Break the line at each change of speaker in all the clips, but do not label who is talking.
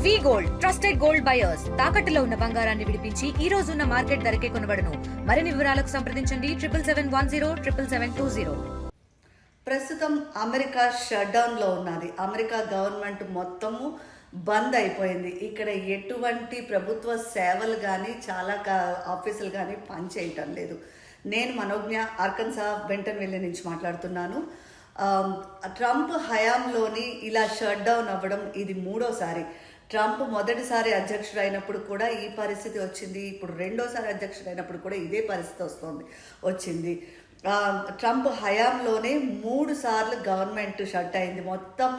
వి gold trusted gold buyers తాకట్టులో ఉన్న బంగారాన్ని విడిపించి ఈ రోజు ఉన్న మార్కెట్ ధరకే కొనబడును. మరిన్ని వివరాలకు సంప్రదించండి 77107720.
ప్రస్తుతం అమెరికా షట్ డౌన్ లో ఉన్నది. అమెరికా గవర్నమెంట్ మొత్తము బంద్ అయిపోయింది. ఇక్కడ ఎటువంటి ప్రభుత్వ సేవలు కానీ చాలా ఆఫీసులు కానీ పనిచేయటం లేదు. నేను మనోజ్ఞ ఆర్కన్సా బెంటన్విల్లే నుంచి మాట్లాడుతున్నాను. ట్రంప్ హయాంలోని ఇలా షట్ డౌన్ అవ్వడం ఇది మూడోసారి. ట్రంప్ మొదటిసారి అధ్యక్షుడు అయినప్పుడు కూడా ఈ పరిస్థితి వచ్చింది. ఇప్పుడు రెండోసారి అధ్యక్షుడు అయినప్పుడు కూడా ఇదే పరిస్థితి వచ్చింది. ట్రంప్ హయాంలోనే 3 సార్లు గవర్నమెంట్ షట్ అయింది. మొత్తం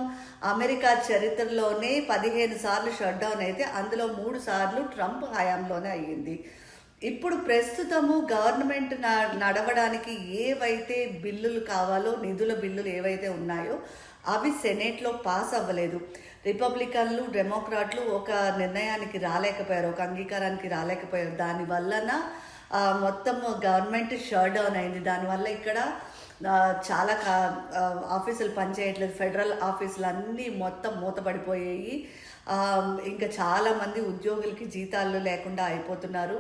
అమెరికా చరిత్రలోనే 15 సార్లు షట్ డౌన్ అయితే అందులో 3 సార్లు ట్రంప్ హయాంలోనే అయ్యింది. ఇప్పుడు ప్రస్తుతము గవర్నమెంట్ నడవడానికి ఏవైతే బిల్లులు కావాలో, నిధుల బిల్లులు ఏవైతే ఉన్నాయో అవి సెనేట్లో పాస్ అవ్వలేదు. రిపబ్లికన్లు, డెమోక్రాట్లు ఒక నిర్ణయానికి రాలేకపోయారు, ఒక అంగీకారానికి రాలేకపోయారు. దానివల్లన మొత్తం గవర్నమెంట్ షట్ డౌన్ అయింది. దానివల్ల ఇక్కడ చాలా ఆఫీసులు పనిచేయట్లేదు. ఫెడరల్ ఆఫీసులు అన్నీ మొత్తం మూతపడిపోయాయి. ఇంకా చాలామంది ఉద్యోగులకి జీతాలు లేకుండా అయిపోతున్నారు.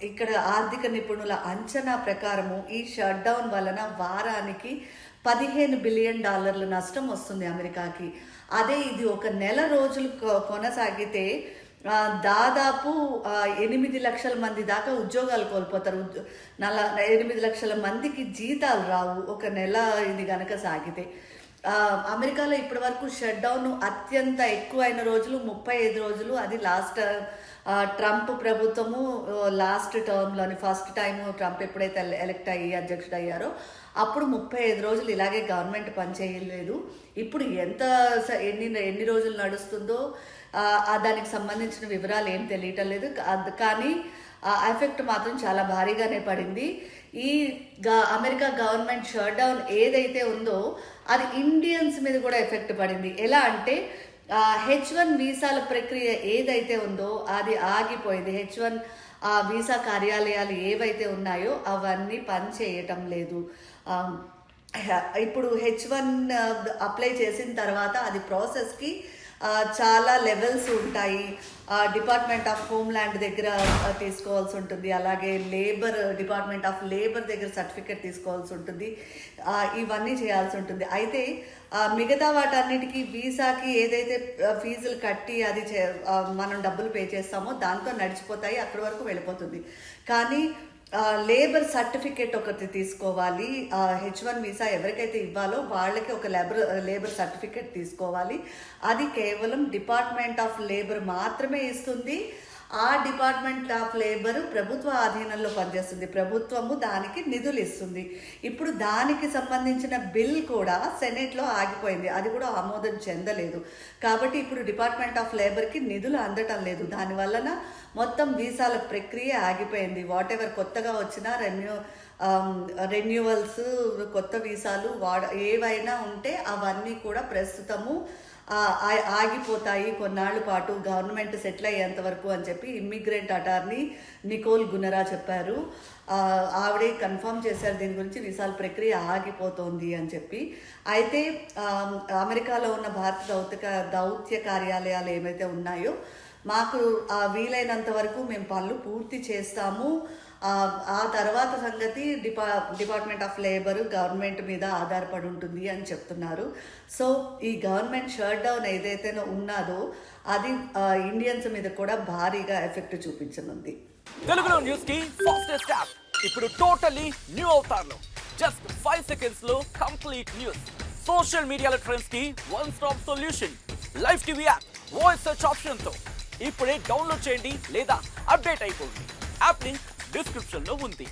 ఇక్కడ ఆర్థిక నిపుణుల అంచనా ప్రకారము ఈ షట్ డౌన్ వలన వారానికి $15 బిలియన్ నష్టం వస్తుంది అమెరికాకి. అదే ఇది ఒక నెల రోజులు కొనసాగితే దాదాపు 8 లక్షల మంది దాకా ఉద్యోగాలు కోల్పోతారు. 8 లక్షల మందికి జీతాలు రావు ఒక నెల ఇది గనక సాగితే. అమెరికాలో ఇప్పటి వరకు షట్ డౌన్ అత్యంత ఎక్కువైన రోజులు 35 రోజులు. అది లాస్ట్ ట్రంప్ ప్రభుత్వము లాస్ట్ టర్మ్లోని ఫస్ట్ టైము ట్రంప్ ఎప్పుడైతే ఎలక్ట్ అయ్యి అధ్యక్షుడు అయ్యారో అప్పుడు 35 రోజులు ఇలాగే గవర్నమెంట్ పనిచేయలేదు. ఇప్పుడు ఎన్ని రోజులు నడుస్తుందో దానికి సంబంధించిన వివరాలు ఏం తెలియటం లేదు. కానీ ఎఫెక్ట్ మాత్రం చాలా భారీగానే పడింది. ఈ అమెరికా గవర్నమెంట్ షట్ డౌన్ ఏదైతే ఉందో అది ఇండియన్స్ మీద కూడా ఎఫెక్ట్ పడింది. ఎలా అంటే H1 వీసాల ప్రక్రియ ఏదైతే ఉందో అది ఆగిపోయింది. H1 వీసా కార్యాలయాలు ఏవైతే ఉన్నాయో అవన్నీ పని చేయటం లేదు. ఇప్పుడు H1 అప్లై చేసిన తర్వాత అది ప్రాసెస్కి చాలా లెవెల్స్ ఉంటాయి. డిపార్ట్మెంట్ ఆఫ్ హోమ్ ల్యాండ్ దగ్గర తీసుకోవాల్సి ఉంటుంది, అలాగే డిపార్ట్మెంట్ ఆఫ్ లేబర్ దగ్గర సర్టిఫికేట్ తీసుకోవాల్సి ఉంటుంది, ఇవన్నీ చేయాల్సి ఉంటుంది. అయితే మిగతా వాటన్నిటికీ వీసాకి ఏదైతే ఫీజులు కట్టి అది మనం డబ్బులు పే చేస్తామో దాంతో నడిచిపోతాయి, అక్కడి వరకు వెళ్ళిపోతుంది. కానీ లేబర్ సర్టిఫికేట్ ఒకటి తీసుకోవాలి. H1 వీసా ఎవరికైతే ఇవ్వాలో వాళ్ళకి ఒక లేబర్ సర్టిఫికేట్ తీసుకోవాలి. అది కేవలం డిపార్ట్మెంట్ ఆఫ్ లేబర్ మాత్రమే ఇస్తుంది. ఆ డిపార్ట్మెంట్ ఆఫ్ లేబర్ ప్రభుత్వ ఆధీనంలో పనిచేస్తుంది. ప్రభుత్వము దానికి నిధులు ఇస్తుంది. ఇప్పుడు దానికి సంబంధించిన బిల్ కూడా సెనేట్లో ఆగిపోయింది. అది కూడా ఆమోదం చెందలేదు. కాబట్టి ఇప్పుడు డిపార్ట్మెంట్ ఆఫ్ లేబర్కి నిధులు అందటం లేదు. దానివలన మొత్తం వీసాల ప్రక్రియ ఆగిపోయింది. వాట్ ఎవర్ కొత్తగా వచ్చిన రెన్యువల్స్, కొత్త వీసాలు ఏవైనా ఉంటే అవన్నీ కూడా ప్రస్తుతము ఆగిపోతాయి కొన్నాళ్ళ పాటు, గవర్నమెంట్ సెటిల్ అయ్యేంత వరకు అని చెప్పి ఇమ్మిగ్రెంట్ అటార్నీ నికోల్ గునరా చెప్పారు. ఆవిడే కన్ఫర్మ్ చేశారు దీని గురించి, వీసాల ప్రక్రియ ఆగిపోతోంది అని చెప్పి. అయితే అమెరికాలో ఉన్న భారత దౌత్య కార్యాలయాలు ఏవైతే ఉన్నాయో మాకు వీలైనంత వరకు మేము పనులు పూర్తి చేస్తాము, ఆ తర్వాత సంగతి డిపార్ట్మెంట్ ఆఫ్ లేబర్ గవర్నమెంట్ మీద ఆధారపడి ఉంటుంది అని చెప్తున్నారు. సో ఈ గవర్నమెంట్ షట్ డౌన్ ఏదైతే ఉన్నదో అది ఇండియన్స్ మీద కూడా భారీగా ఎఫెక్ట్ చూపించనుంది.
తెలుగులో న్యూస్ కి ఫాస్టెస్ట్ యాప్ ఇప్పుడు టోటల్లీ న్యూ అవతార్లో జస్ట్ 5 సెకండ్స్ లో కంప్లీట్ న్యూస్. సోషల్ మీడియాలో ట్రెండ్స్ కి one stop solution. Live TV app voice search option తో ఇప్పుడే డౌన్లోడ్ చేయండి లేదా అప్డేట్ అయిపోండి. యాప్ లింక్ డిస్క్రిప్షన్ లో ఉంది.